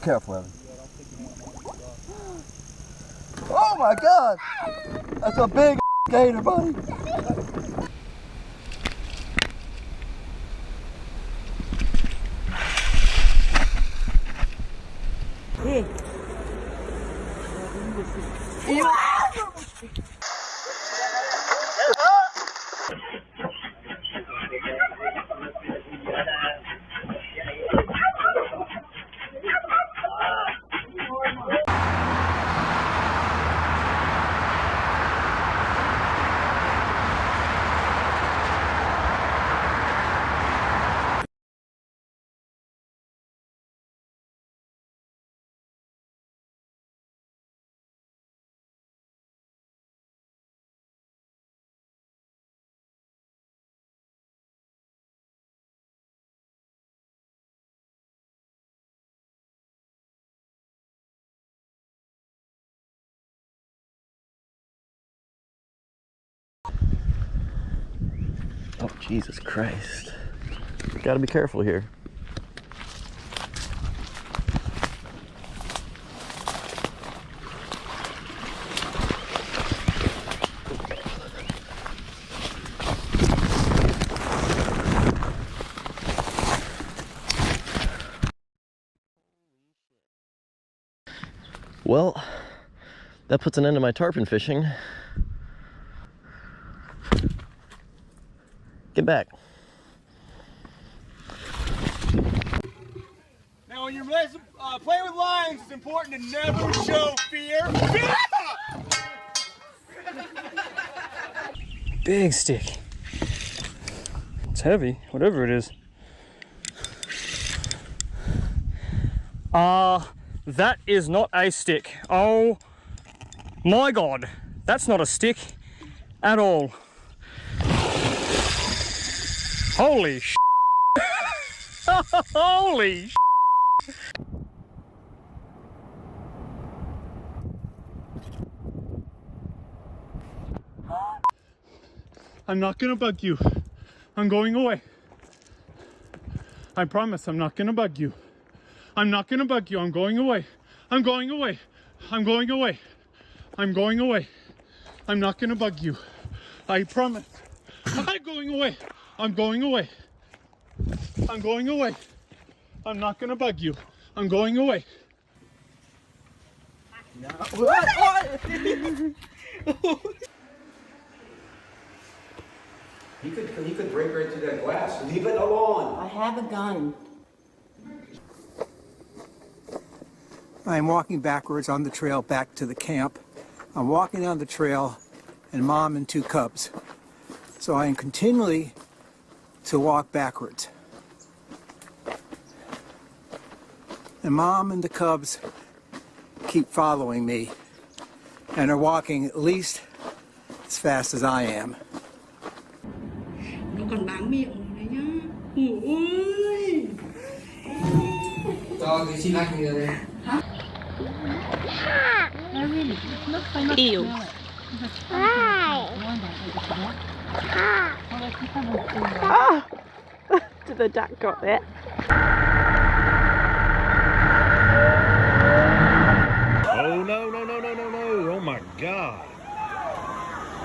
careful, Evan. Oh my God! That's a big gator, buddy. Hey. Oh, Jesus Christ. Gotta be careful here. Well, that puts an end to my tarpon fishing. Get back. Now, when you're playing with lines, it's important to never show fear. Big stick. It's heavy, whatever it is. That is not a stick. Oh my God, that's not a stick at all. Holy sh**. Holy sh**. I'm not gonna bug you. I'm going away. I promise I'm not gonna bug you. I'm not gonna bug you. I'm going away. I'm going away. I'm going away. I'm going away. I'm not gonna bug you. I promise. I'm going away. I'm going away. I'm going away. I'm not gonna bug you. I'm going away. No. He could break right through that glass. Leave it alone. I have a gun. I'm walking backwards on the trail back to the camp. I'm walking down the trail and Mom and 2 cubs. So I am continually to walk backwards. And Mom and the cubs keep following me and are walking at least as fast as I am. Nó còn bám miệng này nhá. Ôi. Cho cái xin anh rồi. Hả? Ew. Oh, the duck got that. Oh, no, no, no, no, no, no. Oh, my God.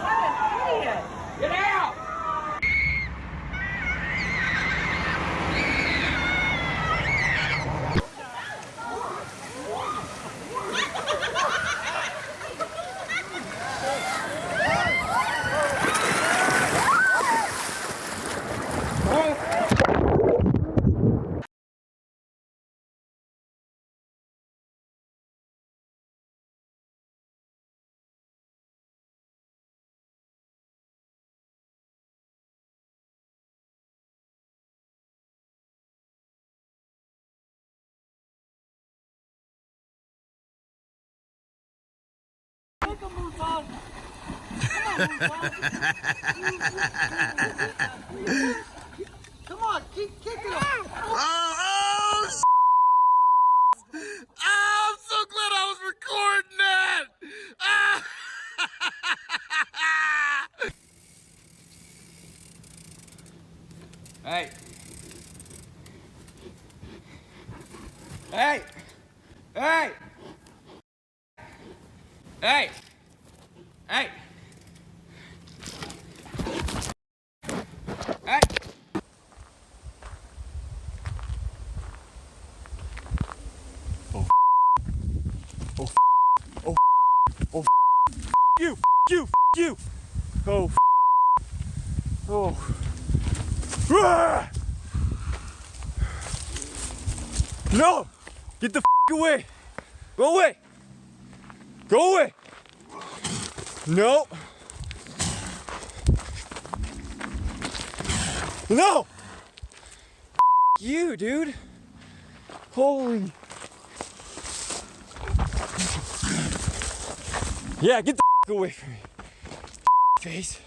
What an idiot. Get out! Come on, keep kicking him. Oh, I'm so glad I was recording that. Hey. Hey. Hey! Hey! Hey! Hey! You! You! You! Oh! Oh! Ah! No! Get the away! Go away! Go away! No! No! You, dude! Holy! Yeah, get the away from me! Face!